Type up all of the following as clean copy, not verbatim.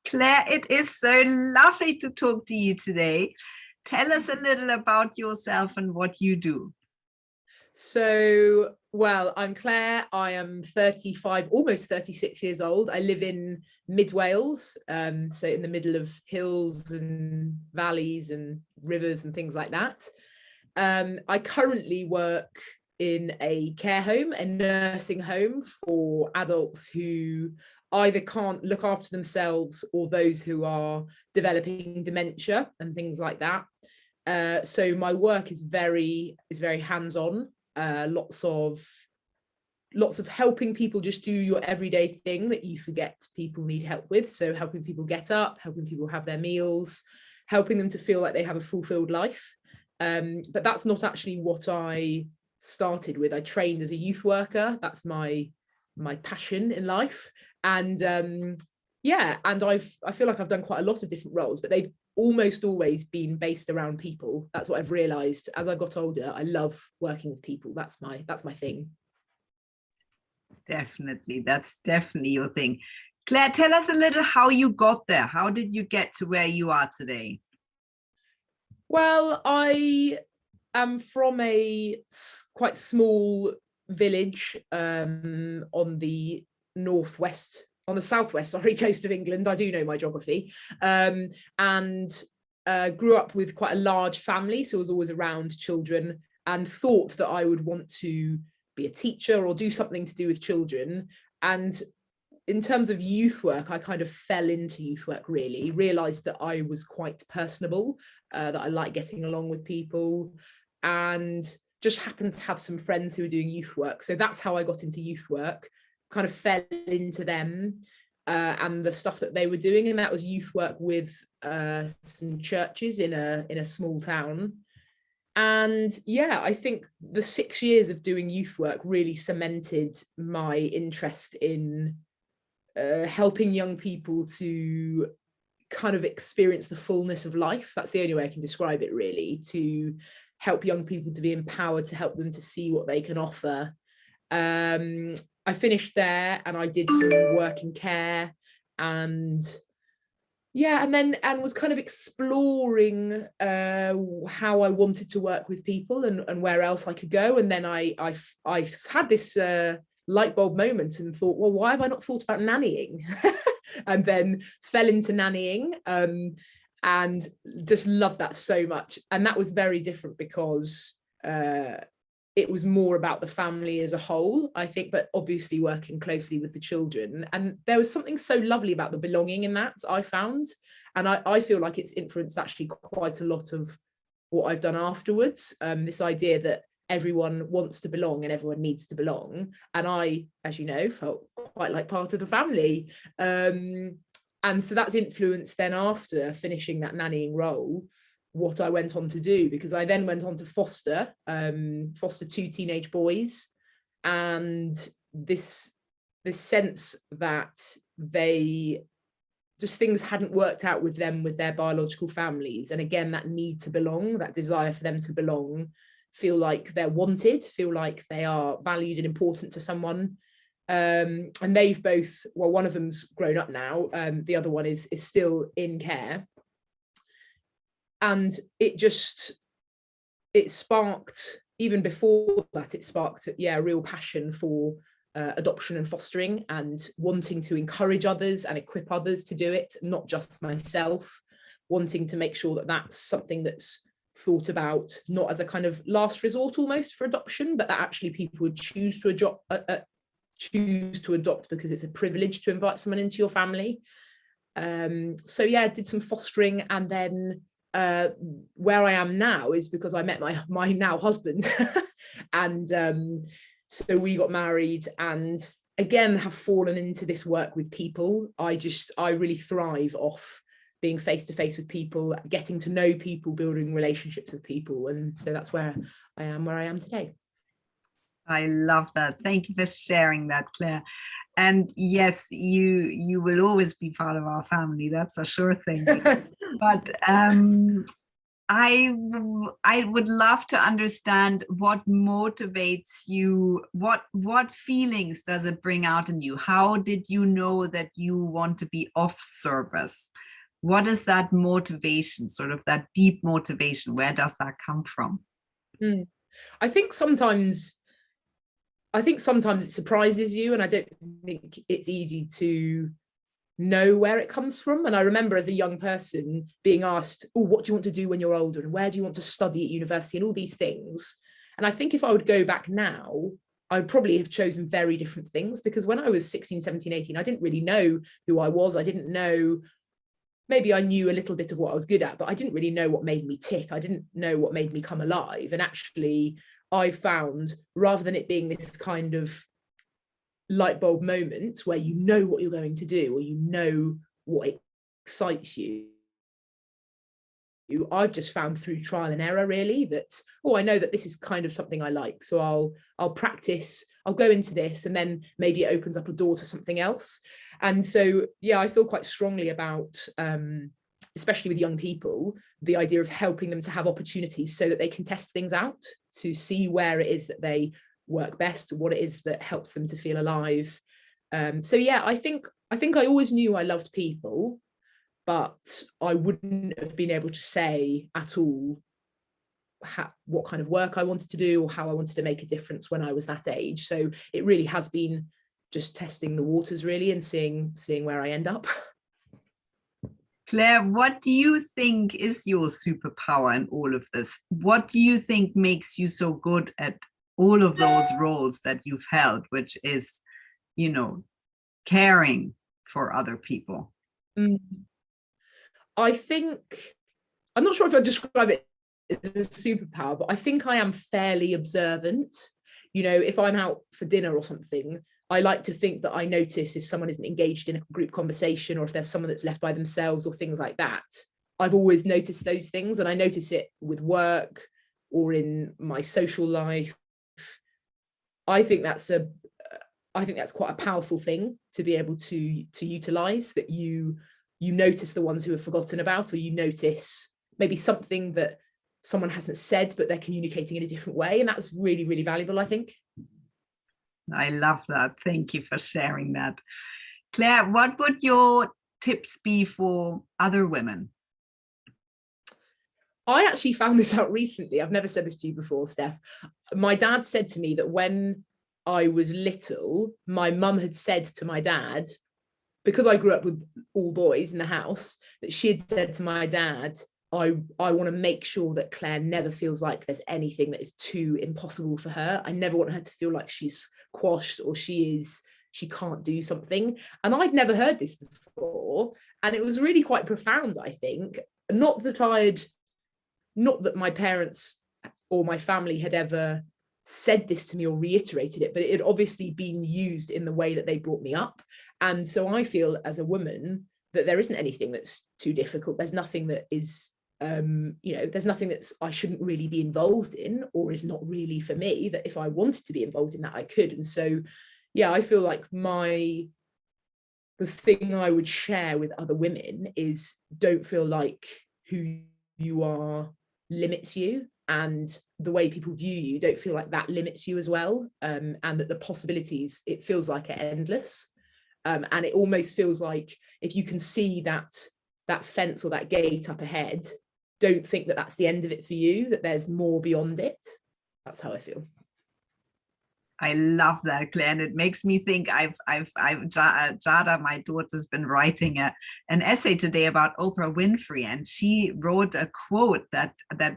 Claire, it is so lovely to talk to you today. Tell us a little about yourself and what you do. Well, I'm Claire. I am 35, almost 36 years old. I live in mid Wales, so in the middle of hills and valleys and rivers and things like that. I currently work in a care home, a nursing home for adults who either can't look after themselves or those who are developing dementia and things like that. So my work is very hands-on. Lots of helping people just do your everyday thing that you forget people need help with. So helping people get up, helping people have their meals, helping them to feel like they have a fulfilled life. But that's not actually what I started with. I trained as a youth worker. That's my passion in life. And and I feel like I've done quite a lot of different roles, but they've almost always been based around people. That's what I've realized as I got older. I love working with people. That's my thing. Definitely, that's definitely your thing. Claire, tell us a little how you got there. How did you get to where you are today? Well, I am from a quite small village on the southwest, sorry, coast of England. I do know my geography. And grew up with quite a large family, so I was always around children and thought that I would want to be a teacher or do something to do with children. And in terms of youth work, I kind of fell into youth work, really, realized that I was quite personable, that I like getting along with people, and just happened to have some friends who were doing youth work. So that's how I got into youth work, kind of fell into them and the stuff that they were doing. And that was youth work with some churches in a small town. And yeah, I think the 6 years of doing youth work really cemented my interest in helping young people to kind of experience the fullness of life. That's the only way I can describe it, really, to help young people to be empowered, to help them to see what they can offer. I finished there and I did some work in care, and and was kind of exploring how I wanted to work with people and where else I could go. And then I had this light bulb moment and thought, well, why have I not thought about nannying? And then fell into nannying and just loved that so much. And that was very different because it was more about the family as a whole, I think, but obviously working closely with the children. And there was something so lovely about the belonging in that, I found. And I feel like it's influenced actually quite a lot of what I've done afterwards. This idea that everyone wants to belong and everyone needs to belong. And I, as you know, felt quite like part of the family. And so that's influenced then, after finishing that nannying role, what I went on to do, because I then went on to foster two teenage boys. And this sense that things hadn't worked out with them, with their biological families. And again, that need to belong, that desire for them to belong, feel like they're wanted, feel like they are valued and important to someone. And they've both, well, one of them's grown up now, the other one is still in care. And it sparked, even before that, it sparked a real passion for adoption and fostering, and wanting to encourage others and equip others to do it, not just myself, wanting to make sure that that's something that's thought about not as a kind of last resort almost for adoption, but that actually people would choose to adopt because it's a privilege to invite someone into your family. I did some fostering, and then where I am now is because I met my now husband and so we got married, and again have fallen into this work with people. I really thrive off being face to face with people, getting to know people, building relationships with people, and so that's where I am today. I love that. Thank you for sharing that, Claire. And yes, you will always be part of our family. That's a sure thing. But I would love to understand what motivates you. What feelings does it bring out in you? How did you know that you want to be of service? What is that motivation, sort of that deep motivation? Where does that come from? Mm. I think sometimes it surprises you, and I don't think it's easy to know where it comes from. And I remember as a young person being asked, oh, what do you want to do when you're older? And where do you want to study at university? And all these things. And I think if I would go back now, I would probably have chosen very different things, because when I was 16, 17, 18, I didn't really know who I was. I didn't know, maybe I knew a little bit of what I was good at, but I didn't really know what made me tick. I didn't know what made me come alive. And actually, I found, rather than it being this kind of light bulb moment where you know what you're going to do, or you know what excites you, I've just found through trial and error really that, oh, I know that this is kind of something I like, so I'll practice, I'll go into this, and then maybe it opens up a door to something else. And so yeah, I feel quite strongly about especially with young people, the idea of helping them to have opportunities so that they can test things out, to see where it is that they work best, what it is that helps them to feel alive. So yeah, I think I always knew I loved people, but I wouldn't have been able to say at all what kind of work I wanted to do or how I wanted to make a difference when I was that age. So it really has been just testing the waters really, and seeing where I end up. Claire, what do you think is your superpower in all of this? What do you think makes you so good at all of those roles that you've held, which is, caring for other people? I think, I'm not sure if I describe it as a superpower, but I think I am fairly observant. If I'm out for dinner or something, I like to think that I notice if someone isn't engaged in a group conversation, or if there's someone that's left by themselves, or things like that. I've always noticed those things, and I notice it with work or in my social life. I think that's quite a powerful thing to be able to utilize, that you notice the ones who are forgotten about, or you notice maybe something that someone hasn't said but they're communicating in a different way, and that's really, really valuable, I think. I love that. Thank you for sharing that. Claire, what would your tips be for other women? I actually found this out recently. I've never said this to you before, Steph. My dad said to me that when I was little, my mum had said to my dad, because I grew up with all boys in the house, that she had said to my dad, I want to make sure that Claire never feels like there's anything that is too impossible for her. I never want her to feel like she's quashed, or she can't do something. And I'd never heard this before. And it was really quite profound, I think. Not that my parents or my family had ever said this to me or reiterated it, but it had obviously been used in the way that they brought me up. And so I feel as a woman that there isn't anything that's too difficult. There's nothing that is, there's nothing that's I shouldn't really be involved in, or is not really for me, that if I wanted to be involved in that, I could. And so, yeah, I feel like the thing I would share with other women is, don't feel like who you are limits you, and the way people view you, don't feel like that limits you as well. And that the possibilities, it feels like, are endless. And it almost feels like if you can see that fence or that gate up ahead, don't think that that's the end of it for you, that there's more beyond it. That's how I feel. I love that, Claire, and it makes me think. Jada, my daughter's been writing an essay today about Oprah Winfrey, and she wrote a quote that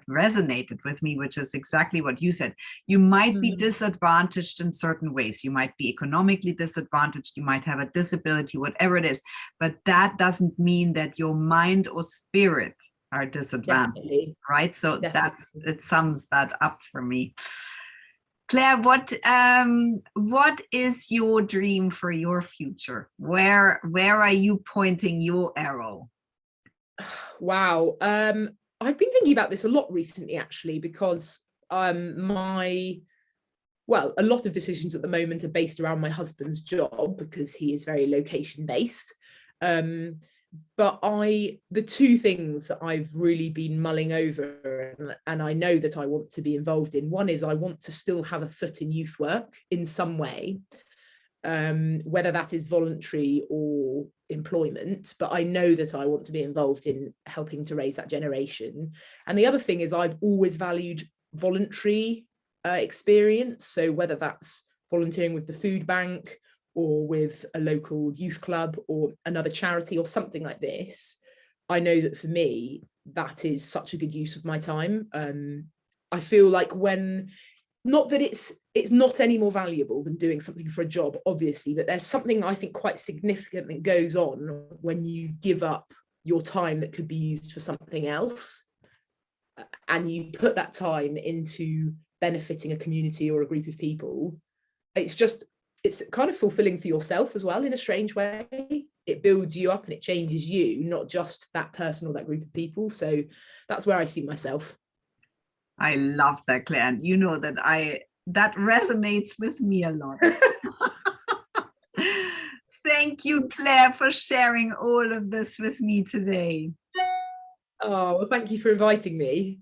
resonated with me, which is exactly what you said. You might be disadvantaged in certain ways. You might be economically disadvantaged. You might have a disability, whatever it is, but that doesn't mean that your mind or spirit are disadvantaged. Definitely. Right? So it sums that up for me. Claire, what is your dream for your future? Where are you pointing your arrow? Wow. I've been thinking about this a lot recently, actually, because a lot of decisions at the moment are based around my husband's job, because he is very location based. But the two things that I've really been mulling over, and I know that I want to be involved in, one is I want to still have a foot in youth work in some way, whether that is voluntary or employment, but I know that I want to be involved in helping to raise that generation. And the other thing is I've always valued voluntary experience. So whether that's volunteering with the food bank or with a local youth club or another charity or something like this, I know that for me, that is such a good use of my time. I feel like not that it's not any more valuable than doing something for a job, obviously, but there's something I think quite significant that goes on when you give up your time that could be used for something else, and you put that time into benefiting a community or a group of people. It's kind of fulfilling for yourself as well, in a strange way. It builds you up and it changes you, not just that person or that group of people. So that's where I see myself. I love that, Claire. And you know that that resonates with me a lot. Thank you, Claire, for sharing all of this with me today. Oh, well, thank you for inviting me.